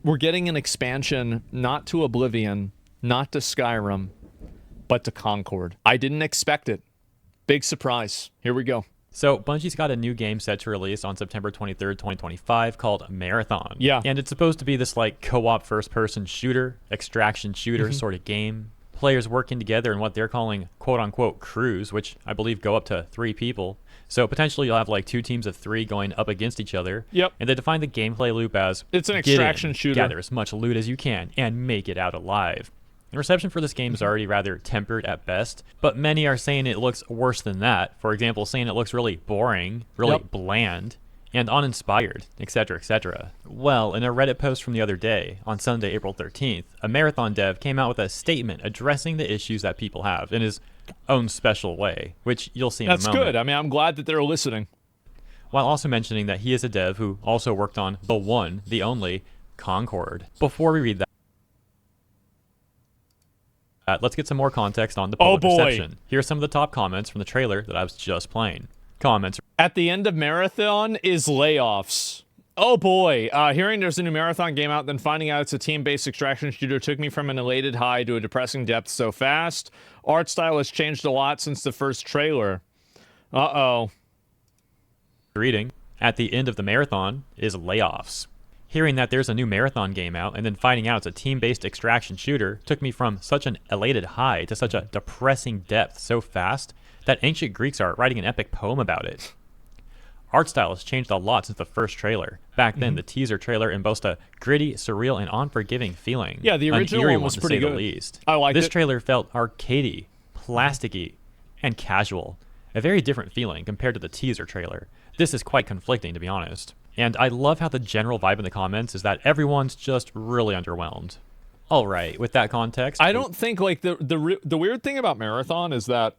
We're getting an expansion, not to Oblivion, not to Skyrim, but to Concord. I didn't expect it. Big surprise. Here we go. So, Bungie's got a new game set to release on September 23rd, 2025 called Marathon. Yeah. And it's supposed to be this, like, co-op first-person shooter, extraction shooter sort of game. Players working together in what they're calling quote-unquote crews, which I believe go up to 3 people. So, potentially you'll have, like, 2 teams of 3 going up against each other. Yep. And they define the gameplay loop as... It's an extraction shooter. Gather as much loot as you can, and make it out alive. The reception for this game is already rather tempered at best, but many are saying it looks worse than that. For example, saying it looks really boring, really bland, and uninspired, etc., etc. Well, in a Reddit post from the other day, on Sunday, April 13th, a Marathon dev came out with a statement addressing the issues that people have in his own special way, which you'll see in a moment. That's good. I mean, I'm glad that they're listening. While also mentioning that he is a dev who also worked on the one, the only, Concord. Before we read that, let's get some more context on the public reception. Here's some of the top comments from the trailer that I was just playing. Comments. At the end of Marathon is layoffs. Oh boy. Hearing there's a new Marathon game out, then finding out it's a team-based extraction shooter took me from an elated high to a depressing depth so fast. Art style has changed a lot since the first trailer. Uh-oh. Reading. At the end of the Marathon is layoffs. Hearing that there's a new Marathon game out and then finding out it's a team-based extraction shooter took me from such an elated high to such a depressing depth so fast that ancient Greeks are writing an epic poem about it. Art style has changed a lot since the first trailer. Back then, the teaser trailer embossed a gritty, surreal, and unforgiving feeling. Yeah, the original one was pretty good. The least. I liked it. This trailer felt arcadey, plasticky, and casual. A very different feeling compared to the teaser trailer. This is quite conflicting, to be honest. And I love how the general vibe in the comments is that everyone's just really underwhelmed. All right, with that context, I don't think, like, the weird thing about Marathon is that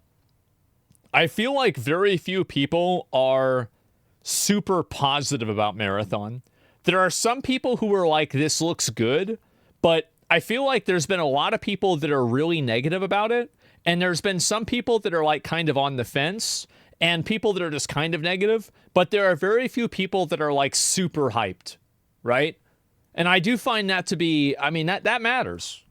I feel like very few people are super positive about Marathon. There are some people who are like, this looks good, but I feel like there's been a lot of people that are really negative about it, and there's been some people that are, like, kind of on the fence, and people that are just kind of negative, but there are very few people that are, like, super hyped, right? And I do find that to be, I mean, that matters.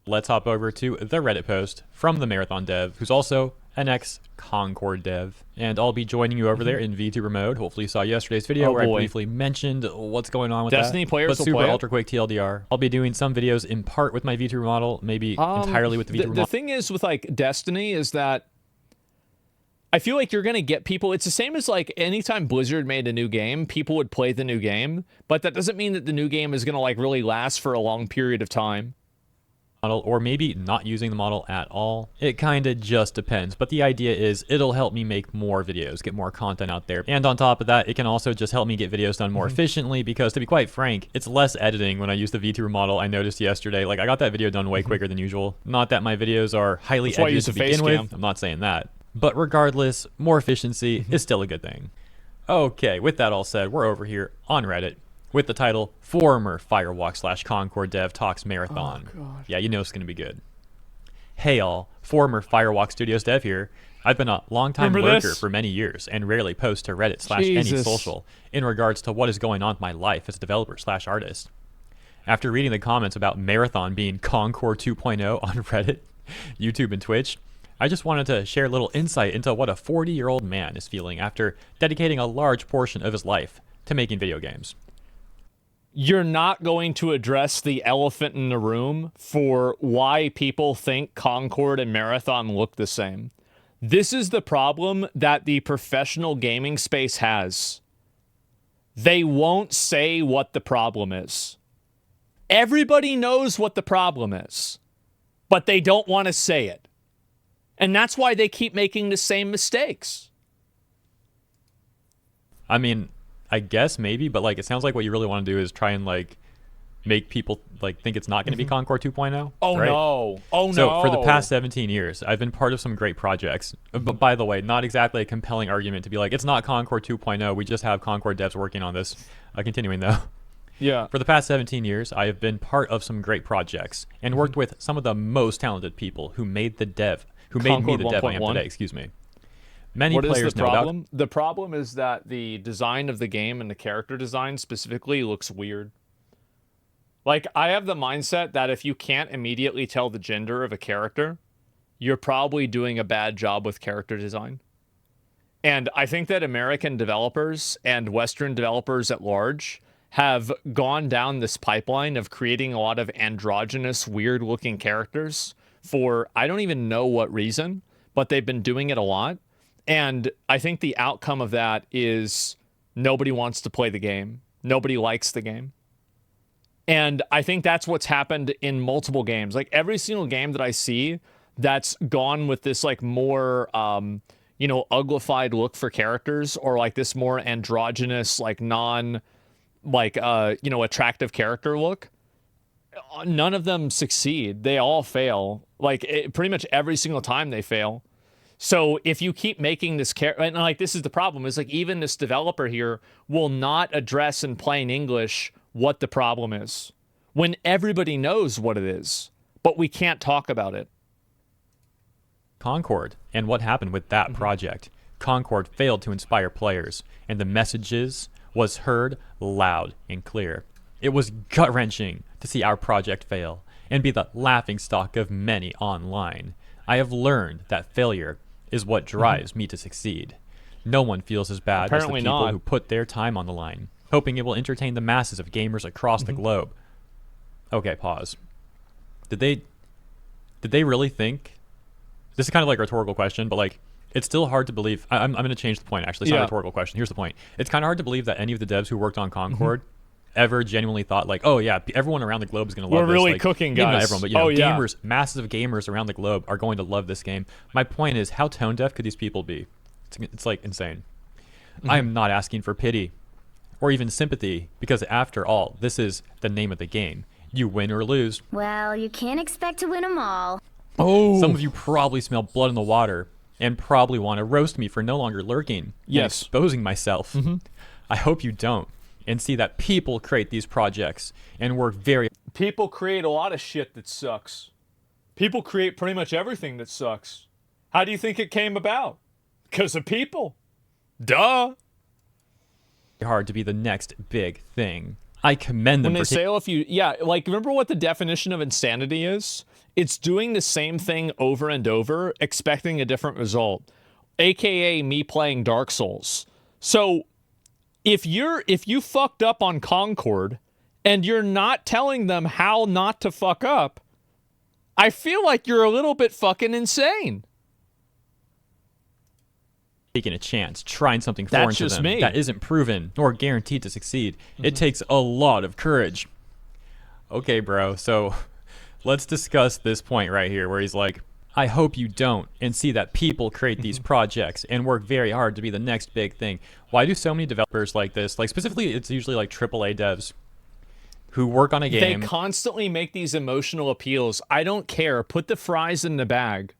Let's hop over to the Reddit post from the Marathon dev, who's also an ex-Concord dev. And I'll be joining you over there in VTuber mode. Hopefully you saw yesterday's video where I briefly mentioned what's going on with Destiny that. players but will play ultra quick TLDR. I'll be doing some videos in part with my VTuber model, maybe entirely with the VTuber model. The thing is with, like, Destiny is that I feel like you're going to get people. It's the same as, like, anytime Blizzard made a new game, people would play the new game, but that doesn't mean that the new game is going to, like, really last for a long period of time. Or maybe not using the model at all. It kind of just depends, but the idea is it'll help me make more videos, get more content out there. And on top of that, it can also just help me get videos done more efficiently because, to be quite frank, it's less editing when I use the VTuber model. I noticed yesterday, like, I got that video done way quicker than usual. Not that my videos are highly edited to begin with. I'm not saying that. But regardless, more efficiency is still a good thing. Okay, with that all said, we're over here on Reddit with the title, Former Firewalk/Concord Dev Talks Marathon. Oh, God. Yeah, you know it's going to be good. Hey all, former Firewalk Studios dev here. I've been a long-time lurker for many years and rarely post to Reddit/any social in regards to what is going on with my life as a developer/artist. After reading the comments about Marathon being Concord 2.0 on Reddit, YouTube, and Twitch, I just wanted to share a little insight into what a 40-year-old man is feeling after dedicating a large portion of his life to making video games. You're not going to address the elephant in the room for why people think Concord and Marathon look the same. This is the problem that the professional gaming space has. They won't say what the problem is. Everybody knows what the problem is, but they don't want to say it. And that's why they keep making the same mistakes. I mean, I guess maybe, but, like, it sounds like what you really want to do is try and, like, make people, like, think it's not going to be Concord 2.0. Oh, right? no. Oh, no. So for the past 17 years, I've been part of some great projects. But by the way, not exactly a compelling argument to be like, it's not Concord 2.0. We just have Concord devs working on this. Continuing, though. Yeah. For the past 17 years, I have been part of some great projects and worked with some of the most talented people who made the dev, who made me the dev I am today, excuse me. Many players know about... The problem is that the design of the game and the character design specifically looks weird. Like, I have the mindset that if you can't immediately tell the gender of a character, you're probably doing a bad job with character design. And I think that American developers and Western developers at large have gone down this pipeline of creating a lot of androgynous, weird looking characters for I don't even know what reason, but they've been doing it a lot. And I think the outcome of that is nobody wants to play the game. Nobody likes the game. And I think that's what's happened in multiple games. Like every single game that I see that's gone with this like more uglified look for characters, or like this more androgynous, like attractive character look, none of them succeed. They all fail. Like pretty much every single time they fail. So if you keep making this character, and like this is the problem, is like even this developer here will not address in plain English what the problem is when everybody knows what it is, but we can't talk about it. Concord and what happened with that project. Concord failed to inspire players, and the messages was heard loud and clear. It was gut-wrenching to see our project fail and be the laughingstock of many online. I have learned that failure is what drives me to succeed. No one feels as bad Apparently as the people not. who put their time on the line, hoping it will entertain the masses of gamers across the globe. Okay, pause. Did they really think? This is kind of like a rhetorical question, but like it's still hard to believe. I'm going to change the point. Actually, it's not a rhetorical question. Here's the point. It's kind of hard to believe that any of the devs who worked on Concord ever genuinely thought like, oh yeah, everyone around the globe is going to love this. We're really like, cooking, maybe guys. not everyone, but gamers, masses of gamers around the globe are going to love this game. My point is, how tone deaf could these people be? It's like insane. I am not asking for pity or even sympathy, because after all, this is the name of the game. You win or lose. Well, you can't expect to win them all. Oh, Some of you probably smell blood in the water and probably want to roast me for no longer lurking and exposing myself. I hope you don't, and see that people create these projects and work very. People create a lot of shit that sucks. People create pretty much everything that sucks. How do you think it came about? Because of people. Duh. hard to be the next big thing. I commend them When they for say, oh, if you, yeah, like, remember what the definition of insanity is? It's doing the same thing over and over, expecting a different result, aka me playing Dark Souls. So if you fucked up on Concord and you're not telling them how not to fuck up, I feel like you're a little bit fucking insane. taking a chance, trying something foreign to them that isn't proven nor guaranteed to succeed. It takes a lot of courage. Okay, bro, so let's discuss this point right here where he's like, I hope you don't and see that people create these projects and work very hard to be the next big thing. Why do so many developers like this, like specifically it's usually like AAA devs who work on a game. They constantly make these emotional appeals. I don't care. Put the fries in the bag.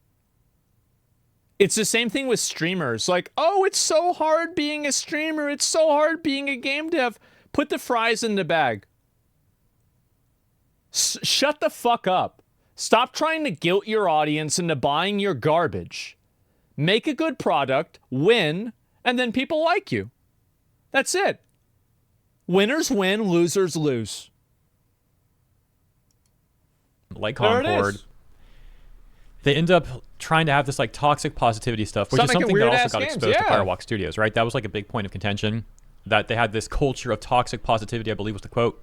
It's the same thing with streamers. Like, oh, it's so hard being a streamer. It's so hard being a game dev. Put the fries in the bag. Shut the fuck up. Stop trying to guilt your audience into buying your garbage. Make a good product, win, and then people like you. That's it. Winners win, losers lose. Like Concord. They end up trying to have this like toxic positivity stuff, which is something that also got exposed to Firewalk Studios, right? That was like a big point of contention, that they had this culture of toxic positivity, I believe was the quote.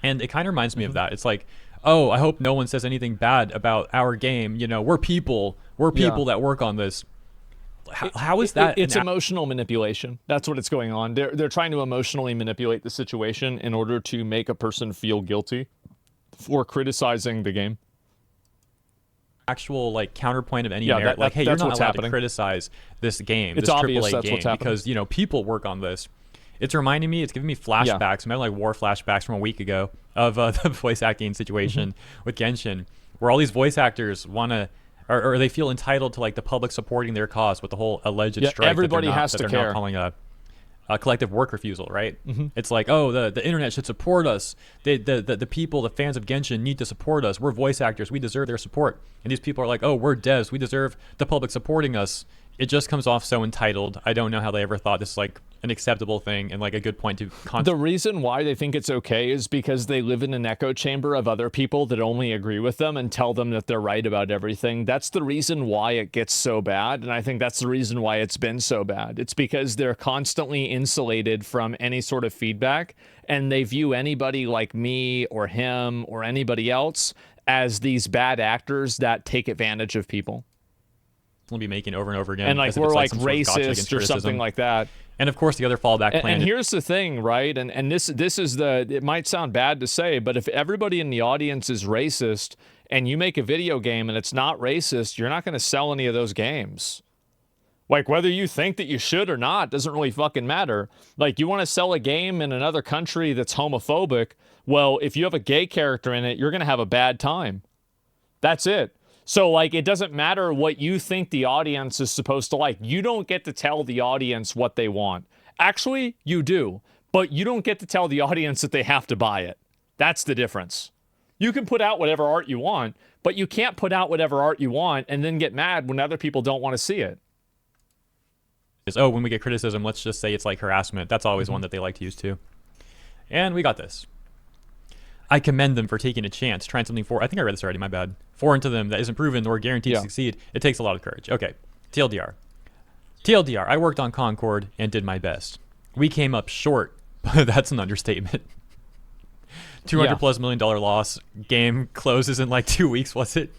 And it kind of reminds me of that. It's like, oh, I hope no one says anything bad about our game. You know, we're people that work on this. How is that? It's emotional manipulation. That's what it's going on. They're trying to emotionally manipulate the situation in order to make a person feel guilty for criticizing the game. Actual like counterpoint of any merit. Like, hey, you're not allowed to criticize this game, this AAA game, because you know people work on this. It's reminding me, it's giving me flashbacks, maybe like war flashbacks from a week ago of the voice acting situation with Genshin, where all these voice actors want to, or they feel entitled to like the public supporting their cause with the whole alleged strike. Everybody has to care. Not calling a collective work refusal, right? It's like, oh, the internet should support us. The people, the fans of Genshin need to support us. We're voice actors. We deserve their support. And these people are like, oh, we're devs. We deserve the public supporting us. it just comes off so entitled. I don't know how they ever thought this is like an acceptable thing and like a good point to The reason why they think it's okay is because they live in an echo chamber of other people that only agree with them and tell them that they're right about everything. That's the reason why it gets so bad, and I think that's the reason why it's been so bad. It's because they're constantly insulated from any sort of feedback, and they view anybody like me or him or anybody else as these bad actors that take advantage of people. We'll be making over and over again. And like we're like racist or something like that. And of course, the other fallback plan. And here's the thing, right? And this is it might sound bad to say, but if everybody in the audience is racist and you make a video game and it's not racist, you're not going to sell any of those games. Like whether you think that you should or not doesn't really fucking matter. Like you want to sell a game in another country that's homophobic, well, if you have a gay character in it, you're going to have a bad time. That's it. So, like, it doesn't matter what you think the audience is supposed to like. You don't get to tell the audience what they want. Actually, you do. But you don't get to tell the audience that they have to buy it. That's the difference. You can put out whatever art you want, but you can't put out whatever art you want and then get mad when other people don't want to see it. Oh, when we get criticism, let's just say it's like harassment. That's always one that they like to use too. And we got this. I commend them for taking a chance, trying something for, I think I read this already, my bad. Foreign to them that isn't proven nor guaranteed to succeed. It takes a lot of courage. Okay, TLDR. TLDR, I worked on Concord and did my best. We came up short, but that's an understatement. $200+ million loss. Game closes in like 2 weeks, was it?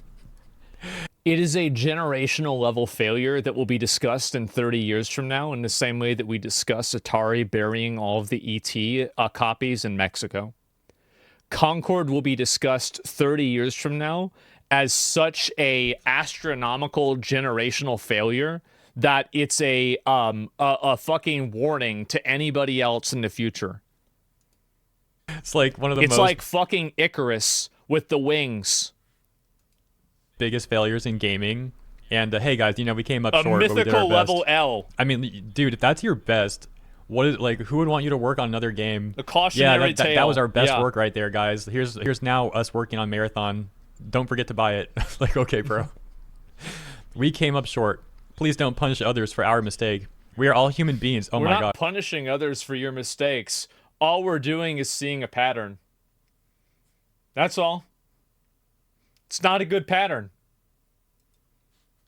It is a generational level failure that will be discussed in 30 years from now in the same way that we discuss Atari burying all of the ET copies in Mexico. Concord will be discussed 30 years from now as such a astronomical generational failure that it's a fucking warning to anybody else in the future. It's like one of the It's like fucking Icarus with the wings. Biggest failures in gaming. And hey guys, you know, we came up short, A but we did our mythical best. level L. I mean, dude, if that's your best, what is like? Who would want you to work on another game? A cautionary tale. That was our best work right there, guys. Here's now us working on Marathon. Don't forget to buy it. Like, okay, bro. We came up short. Please don't punish others for our mistake. We are all human beings. Oh my god. We're not punishing others for your mistakes. All we're doing is seeing a pattern. That's all. It's not a good pattern.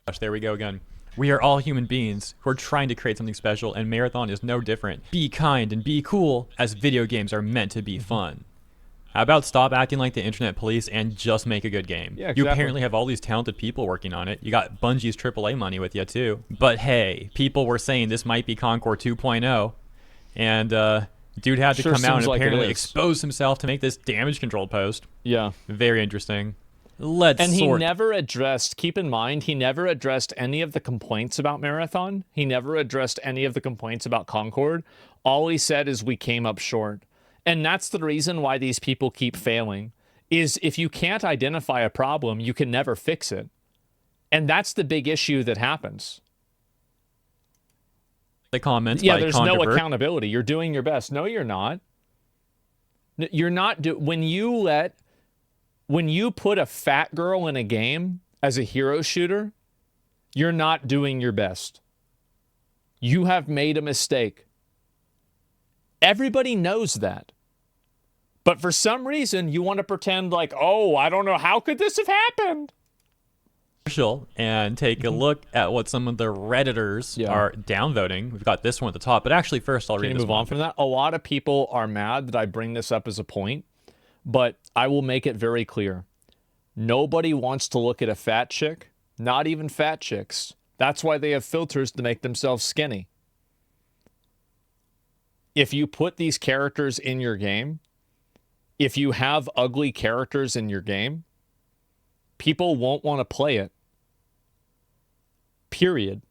Gosh, there we go again. We are all human beings who are trying to create something special, and Marathon is no different. Be kind and be cool, as video games are meant to be fun. How about stop acting like the internet police and just make a good game? Yeah, exactly. You apparently have all these talented people working on it. You got Bungie's AAA money with you too. But hey, people were saying this might be Concord 2.0, and dude had to come out and apparently expose himself to make this damage control post. Yeah. Very interesting. He never addressed, keep in mind, he never addressed any of the complaints about Marathon. He never addressed any of the complaints about Concord. All he said is we came up short. And that's the reason why these people keep failing, is if you can't identify a problem, you can never fix it. And that's the big issue that happens. The comments yeah, there's no accountability. You're doing your best. No, you're not. You're not. When you put a fat girl in a game as a hero shooter, you're not doing your best. You have made a mistake. Everybody knows that. But for some reason, you want to pretend like, oh, I don't know, how could this have happened? And take a look at what some of the Redditors are downvoting. We've got this one at the top, but actually first I'll read this one. Can you move on from that? A lot of people are mad that I bring this up as a point, but I will make it very clear. Nobody wants to look at a fat chick, not even fat chicks. That's why they have filters to make themselves skinny. If you put these characters in your game, if you have ugly characters in your game, people won't want to play it. Period.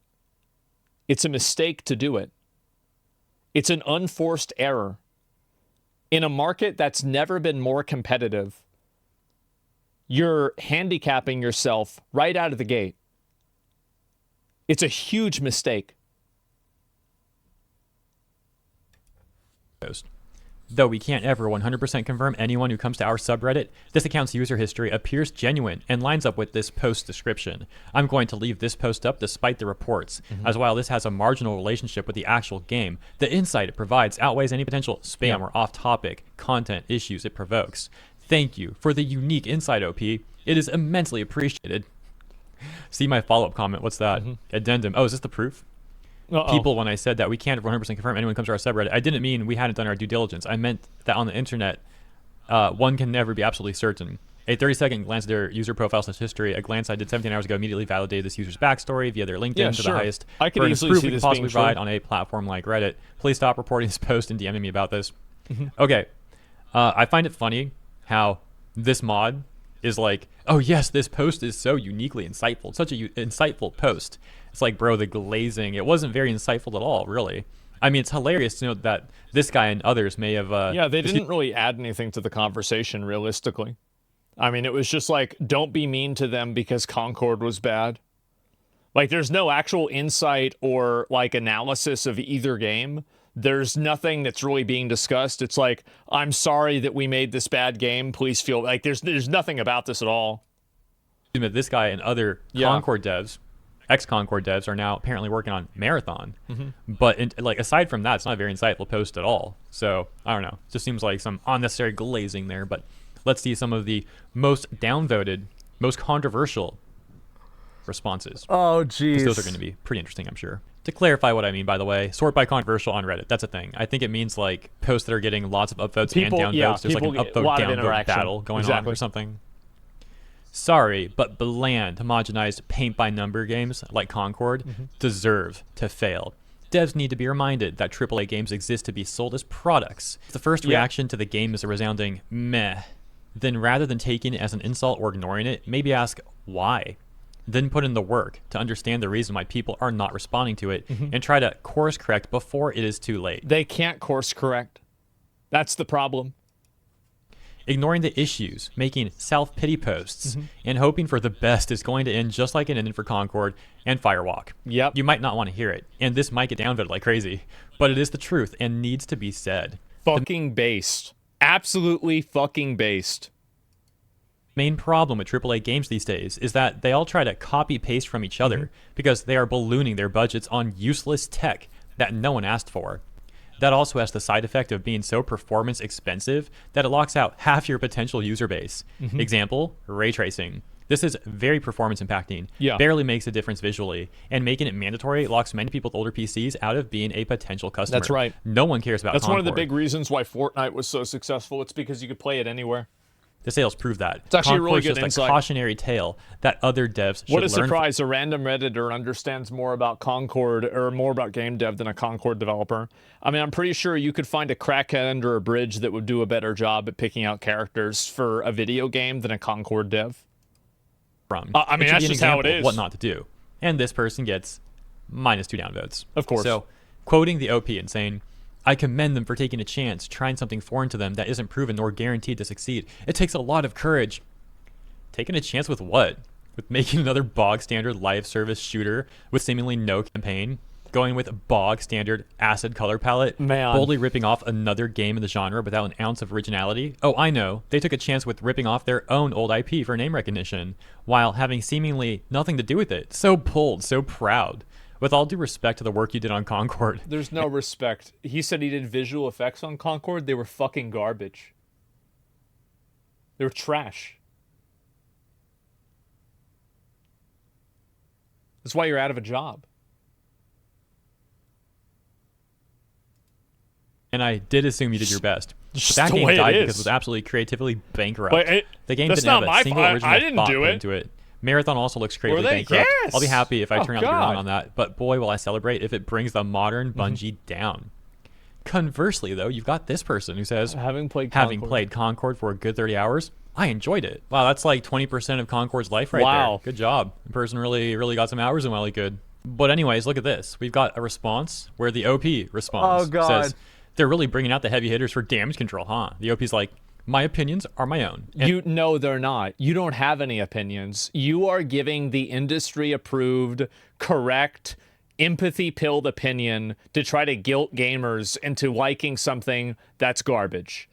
It's a mistake to do it. It's an unforced error. In a market that's never been more competitive, you're handicapping yourself right out of the gate. It's a huge mistake. Though we can't ever 100% confirm anyone who comes to our subreddit, this account's user history appears genuine and lines up with this post description. I'm going to leave this post up despite the reports, as while this has a marginal relationship with the actual game, the insight it provides outweighs any potential spam or off-topic content issues it provokes. Thank you for the unique insight, OP. It is immensely appreciated. See my follow-up comment. What's that? Addendum. Oh, is this the proof? People, when I said that we can't 100% confirm anyone comes to our subreddit, I didn't mean we hadn't done our due diligence. I meant that on the internet, one can never be absolutely certain. A 30-second glance at their user profile history, a glance I did 17 hours ago immediately validated this user's backstory via their LinkedIn to the highest I could easily proof see we can this possibly being provide true. on a platform like Reddit. Please stop reporting this post and DMing me about this. Okay, I find it funny how this mod is like, oh yes, this post is so uniquely insightful, such a insightful post. It's like, bro, the glazing, it wasn't very insightful at all, really. I mean, it's hilarious to note that this guy and others may have... yeah, they didn't really add anything to the conversation, realistically. I mean, it was just like, don't be mean to them because Concord was bad. Like, there's no actual insight or, like, analysis of either game. There's nothing that's really being discussed. It's like, I'm sorry that we made this bad game. Please feel... Like, there's nothing about this at all. This guy and other Concord devs, ex-Concord devs, are now apparently working on Marathon. But like, aside from that, it's not a very insightful post at all. So I don't know. It just seems like some unnecessary glazing there. But let's see some of the most downvoted, most controversial responses. Oh, geez. Those are going to be pretty interesting, I'm sure. To clarify what I mean, by the way, sort by controversial on Reddit. That's a thing. I think it means like posts that are getting lots of upvotes and downvotes. There's like an upvote downvote battle going on or something. Sorry, but bland, homogenized paint-by-number games like Concord deserve to fail. Devs need to be reminded that AAA games exist to be sold as products. If the first reaction to the game is a resounding meh, then rather than taking it as an insult or ignoring it, maybe ask why. Then put in the work to understand the reason why people are not responding to it and try to course correct before it is too late. They can't course correct. That's the problem. Ignoring the issues, making self-pity posts, and hoping for the best is going to end just like it ended for Concord and Firewalk. Yep. You might not want to hear it, and this might get downvoted like crazy, but it is the truth and needs to be said. Fucking based. Absolutely fucking based. Main problem with AAA games these days is that they all try to copy-paste from each other because they are ballooning their budgets on useless tech that no one asked for. That also has the side effect of being so performance expensive that it locks out half your potential user base. Example, ray tracing. This is very performance impacting, barely makes a difference visually, and making it mandatory locks many people with older PCs out of being a potential customer. That's right. No one cares about That's Concord. one of the big reasons why Fortnite was so successful. It's because you could play it anywhere. The sales prove that. It's actually a really Concord's good just insight. a cautionary tale that other devs should learn. What a surprise. A random Redditor understands more about Concord or more about game dev than a Concord developer. I mean, I'm pretty sure you could find a crackhead under a bridge that would do a better job at picking out characters for a video game than a Concord dev. I mean, that's just how it is. What not to do. And this person gets -2 downvotes. Of course. So, quoting the OP and saying, I commend them for taking a chance, trying something foreign to them that isn't proven nor guaranteed to succeed. It takes a lot of courage. Taking a chance with what? With making another bog standard live service shooter with seemingly no campaign? Going with bog standard acid color palette? Man. Boldly ripping off another game in the genre without an ounce of originality? Oh, I know. They took a chance with ripping off their own old IP for name recognition, while having seemingly nothing to do with it. So bold, so proud. With all due respect to the work you did on Concord. There's no respect. He said he did visual effects on Concord. They were fucking garbage. They were trash. That's why you're out of a job. And I did assume you did your best. Just But that the game way it died is. because it was absolutely creatively bankrupt. But the game that's didn't have not a my single fault. original I didn't thought do put it. into it. Marathon also looks creatively Were they? bankrupt. Yes! I'll be happy if I Oh, turn out to be God. wrong on that. But boy, will I celebrate if it brings the modern Bungie down. Conversely, though, you've got this person who says, Having played Concord for a good 30 hours, I enjoyed it. Wow, that's like 20% of Concord's life right Wow. there. Good job. The person really got some hours in while he could. But anyways, look at this. We've got a response where the OP responds. Oh, God. Says, they're really bringing out the heavy hitters for damage control, huh? The OP's like, my opinions are my own. And No, they're not. You don't have any opinions. You are giving the industry approved, correct, empathy-pilled opinion to try to guilt gamers into liking something that's garbage.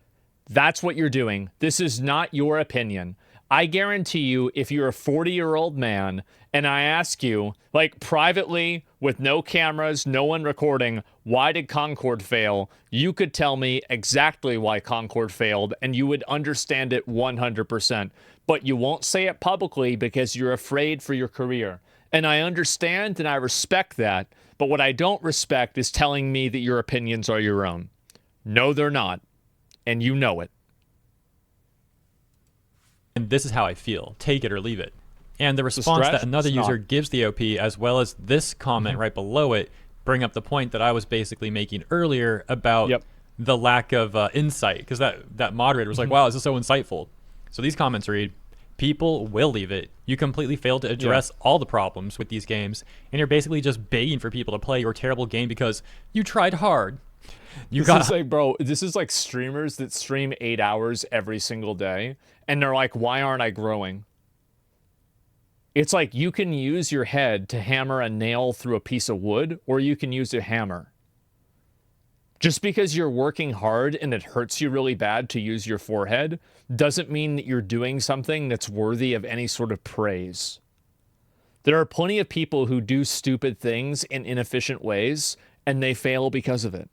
That's what you're doing. This is not your opinion. I guarantee you, if you're a 40-year-old man and I ask you, like privately, with no cameras, no one recording, why did Concord fail? You could tell me exactly why Concord failed, and you would understand it 100%. But you won't say it publicly because you're afraid for your career. And I understand and I respect that. But what I don't respect is telling me that your opinions are your own. No, they're not. And you know it. And this is how I feel. Take it or leave it. And the response that another user gives the OP, as well as this comment right below it, bring up the point that I was basically making earlier about the lack of insight. Because that moderator was like, wow, this is so insightful. So these comments read, people will leave it. You completely failed to address all the problems with these games. And you're basically just begging for people to play your terrible game because you tried hard. This is like, bro, this is like streamers that stream 8 hours every single day. And they're like, why aren't I growing? It's like you can use your head to hammer a nail through a piece of wood, or you can use a hammer. Just because you're working hard and it hurts you really bad to use your forehead doesn't mean that you're doing something that's worthy of any sort of praise. There are plenty of people who do stupid things in inefficient ways, and they fail because of it.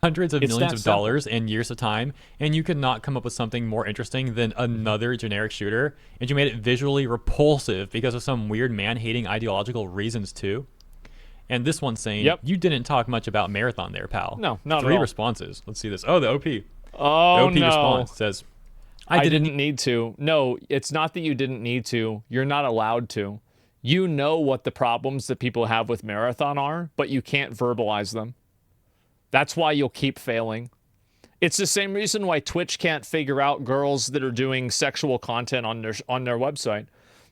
Hundreds of millions of dollars and years of time, and you could not come up with something more interesting than another generic shooter, and you made it visually repulsive because of some weird man-hating ideological reasons too. And this one's saying, you didn't talk much about Marathon there, pal. No, not at all. 3 responses. Let's see this. Oh, the OP. Oh, the OP response says, I didn't need to. No, it's not that you didn't need to. You're not allowed to. You know what the problems that people have with Marathon are, but you can't verbalize them. That's why you'll keep failing. It's the same reason why Twitch can't figure out girls that are doing sexual content on their website.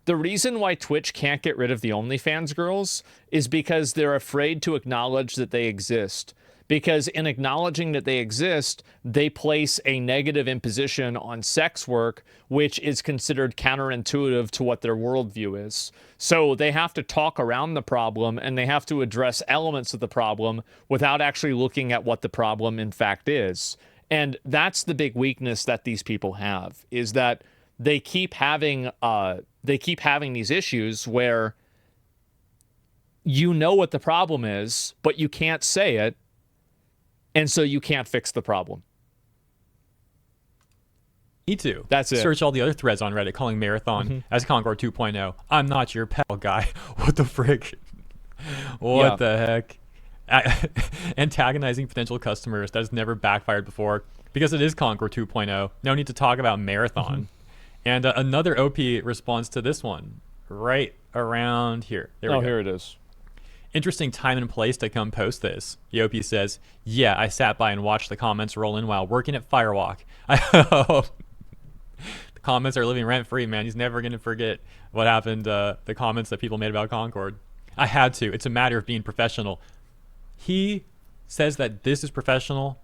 The reason why Twitch can't get rid of the OnlyFans girls is because they're afraid to acknowledge that they exist. Because in acknowledging that they exist, they place a negative imposition on sex work, which is considered counterintuitive to what their worldview is. So they have to talk around the problem, and they have to address elements of the problem without actually looking at what the problem in fact is. And that's the big weakness that these people have, is that they keep having these issues where you know what the problem is, but you can't say it. And so you can't fix the problem. Me too. That's it. Search all the other threads on Reddit calling Marathon as Concord 2.0. I'm not your pal guy. What the frick? What the heck? Antagonizing potential customers. That has never backfired before because it is Concord 2.0. No need to talk about Marathon. And another OP response to this one right around here. There we go. Here it is. Interesting time and place to come post this. The OP says, yeah, I sat by and watched the comments roll in while working at Firewalk. I hope the comments are living rent-free, man. He's never going to forget what happened, the comments that people made about Concord. I had to. It's a matter of being professional. He says that this is professional.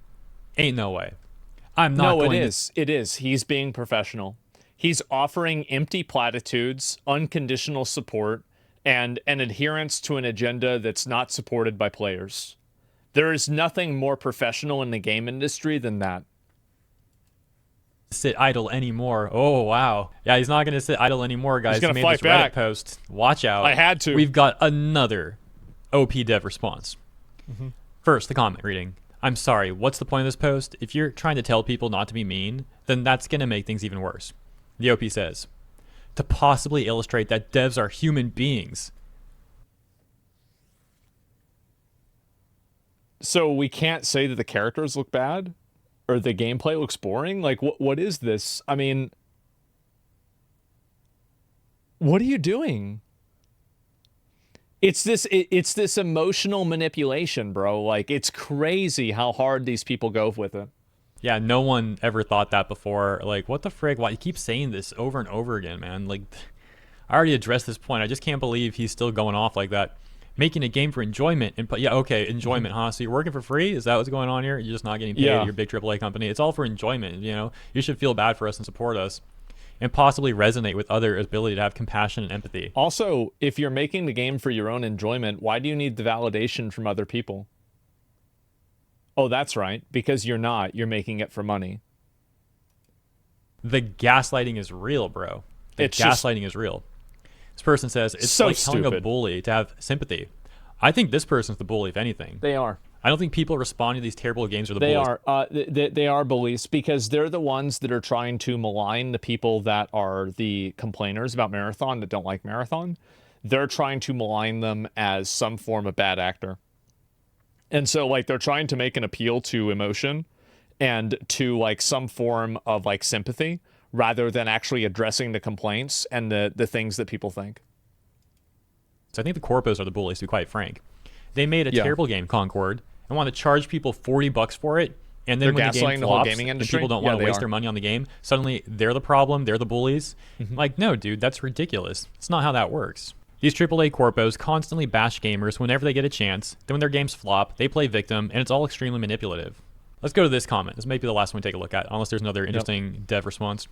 Ain't no way. I'm not going to... No, it is. It is. He's being professional. He's offering empty platitudes, unconditional support, and an adherence to an agenda that's not supported by players. There is nothing more professional in the game industry than that. Sit idle anymore. Oh, wow. Yeah, he's not going to sit idle anymore, guys. He's going to made fight this back. Reddit post. Watch out. I had to. We've got another OP dev response. First, the comment reading. I'm sorry, what's the point of this post? If you're trying to tell people not to be mean, then that's going to make things even worse. The OP says, to possibly illustrate that devs are human beings. So we can't say that the characters look bad or the gameplay looks boring? Like, what is this? I mean, what are you doing? It's this emotional manipulation, bro. Like, it's crazy how hard these people go with it. Yeah, no one ever thought that before. Like, what the frig? Why you keep saying this over and over again, man? Like, I already addressed this point. I just can't believe he's still going off like that. Making a game for enjoyment. And yeah, okay, enjoyment, huh? So you're working for free? Is that what's going on here? You're just not getting paid at your big AAA company. It's all for enjoyment, you know? You should feel bad for us and support us. and possibly resonate with others' ability to have compassion and empathy. Also, if you're making the game for your own enjoyment, why do you need the validation from other people? Oh, that's right. Because you're not. You're making it for money. The gaslighting is real, bro. Gaslighting is real. This person says it's so like telling a stupid. bully to have sympathy. I think this person's the bully, if anything. They are. I don't think people responding to these terrible games are the They bullies. are. They are bullies because they're the ones that are trying to malign the people that are the complainers about Marathon that don't like Marathon. They're trying to malign them as some form of bad actor. And so, like, they're trying to make an appeal to emotion and to, like, some form of, like, sympathy rather than actually addressing the complaints and the things that people think. So I think the corpos are the bullies, to be quite frank. They made a terrible game, Concord, and want to charge people $40 for it. And then They're when the game gaslighting the whole flops gaming and industry? people don't Yeah, want to they waste are. their money on the game, suddenly they're the problem, they're the bullies. Like, no, dude, that's ridiculous. It's not how that works. These AAA corpos constantly bash gamers whenever they get a chance. Then when their games flop, they play victim, and it's all extremely manipulative. Let's go to this comment. This may be the last one we take a look at, unless there's another interesting dev response.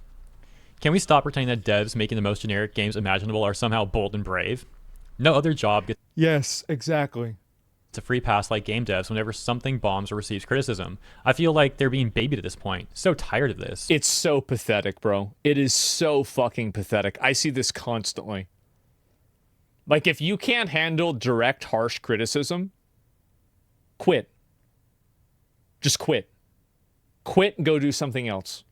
Can we stop pretending that devs making the most generic games imaginable are somehow bold and brave? No other job gets Yes, exactly. a free pass like game devs whenever something bombs or receives criticism. I feel like they're being babied at this point. So tired of this. It's so pathetic, bro. It is so fucking pathetic. I see this constantly. Like, if you can't handle direct, harsh criticism, quit. Just quit. Quit and go do something else.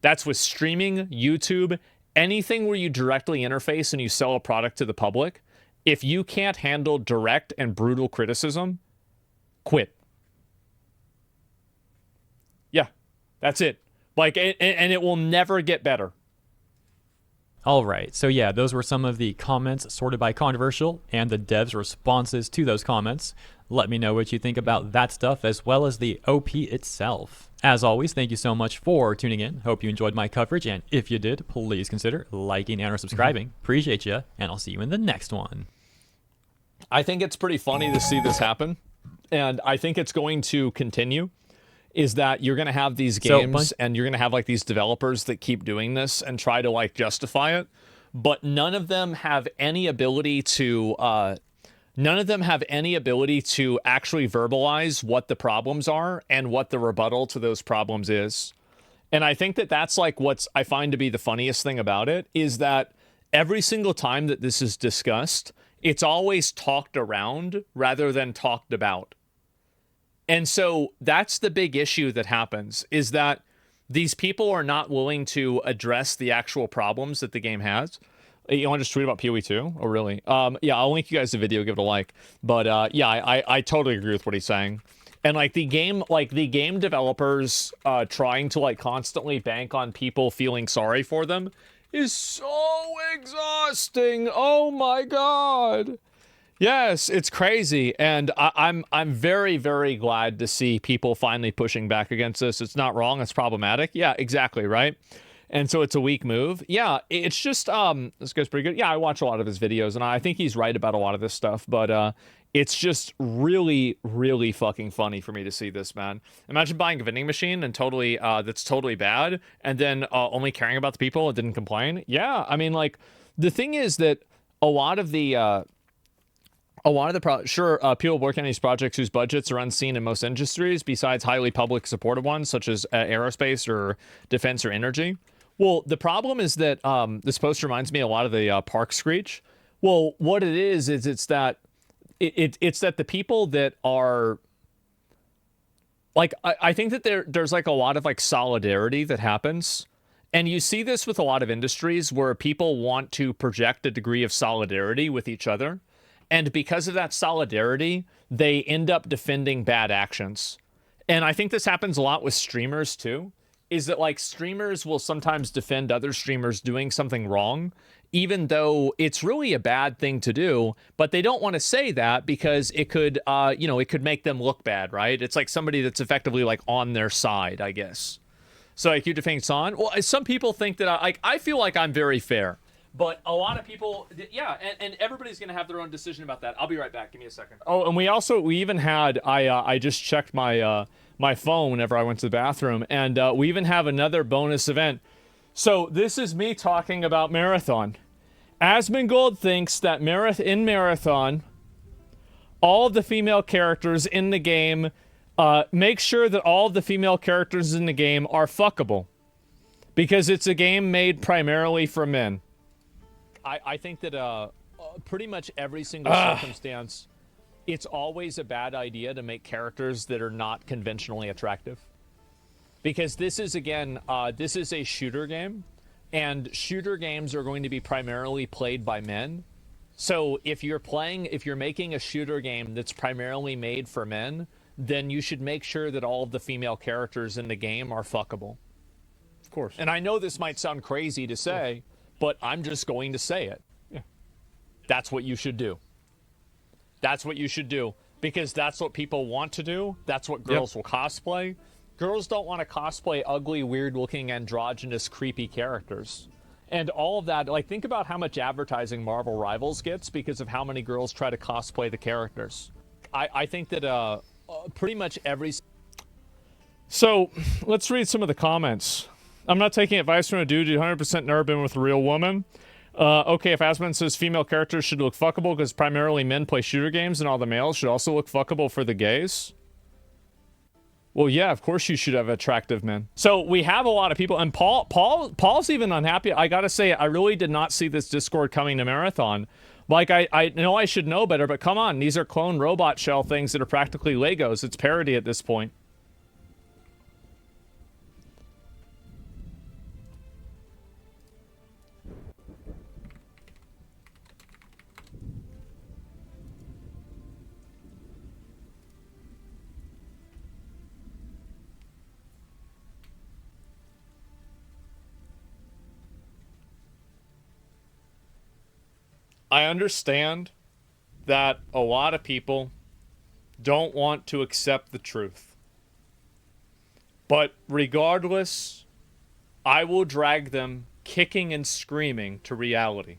That's with streaming, YouTube, anything where you directly interface and you sell a product to the public. If you can't handle direct and brutal criticism, quit. Yeah, that's it. Like, and it will never get better. All right, so yeah, those were some of the comments sorted by controversial and the devs' responses to those comments. Let me know what you think about that stuff as well as the OP itself. As always, thank you so much for tuning in. Hope you enjoyed my coverage, and if you did, please consider liking and or subscribing. Appreciate you, and I'll see you in the next one. I think it's pretty funny to see this happen, and I think it's going to continue. Is that you're going to have these games and you're going to have like these developers that keep doing this and try to like justify it, but none of them have any ability to actually verbalize what the problems are and what the rebuttal to those problems is. And I think that that's like what's I find to be the funniest thing about it is that every single time that this is discussed, it's always talked around rather than talked about. And so that's the big issue that happens is that these people are not willing to address the actual problems that the game has. You want to just tweet about PoE 2? Oh, really? Yeah, I'll link you guys the video, give it a like. But yeah, I totally agree with what he's saying. And like the game developers trying to like constantly bank on people feeling sorry for them is so exhausting. Oh my God. Yes, it's crazy, and I'm very, very glad to see people finally pushing back against this. It's not wrong, it's problematic. Yeah, exactly, right? And so it's a weak move. Yeah, it's just, this guy's pretty good. Yeah, I watch a lot of his videos, and I think he's right about a lot of this stuff, but it's just really, really fucking funny for me to see this, man. Imagine buying a vending machine and totally, that's totally bad, and then only caring about the people that didn't complain. Yeah, I mean, like, the thing is that a lot of the people working on these projects whose budgets are unseen in most industries, besides highly public supportive ones such as aerospace or defense or energy. Well, the problem is that this post reminds me a lot of the Park Screech. Well, what it is it's that it's that the people that are like I think that there's like a lot of like solidarity that happens. And you see this with a lot of industries where people want to project a degree of solidarity with each other. And because of that solidarity, they end up defending bad actions. And I think this happens a lot with streamers too, is that like streamers will sometimes defend other streamers doing something wrong, even though it's really a bad thing to do, but they don't want to say that because it could, it could make them look bad, right? It's like somebody that's effectively like on their side, I guess. So like you defend Son. Well, some people think that I feel like I'm very fair. But a lot of people, yeah, and everybody's going to have their own decision about that. I'll be right back. Give me a second. Oh, and we even had, I just checked my my phone whenever I went to the bathroom, and we even have another bonus event. So this is me talking about Marathon. Asmongold thinks that in Marathon, all of the female characters in the game, make sure that all of the female characters in the game are fuckable. Because it's a game made primarily for men. I think that pretty much every single circumstance, it's always a bad idea to make characters that are not conventionally attractive. Because this is, again, this is a shooter game, and shooter games are going to be primarily played by men. So if you're making a shooter game that's primarily made for men, then you should make sure that all of the female characters in the game are fuckable. Of course. And I know this might sound crazy to say, but I'm just going to say it. Yeah. That's what you should do. That's what you should do. Because that's what people want to do. That's what girls will cosplay. Girls don't want to cosplay ugly, weird-looking, androgynous, creepy characters. And all of that, like, think about how much advertising Marvel Rivals gets because of how many girls try to cosplay the characters. I think that pretty much every... So, let's read some of the comments. I'm not taking advice from a dude who 100% never been with a real woman. Okay, if Asmon says female characters should look fuckable because primarily men play shooter games and all the males should also look fuckable for the gays. Well, yeah, of course you should have attractive men. So we have a lot of people, and Paul's even unhappy. I gotta say, I really did not see this Discord coming to Marathon. Like, I know I should know better, but come on, these are clone robot shell things that are practically Legos. It's parody at this point. I understand that a lot of people don't want to accept the truth. But regardless, I will drag them kicking and screaming to reality.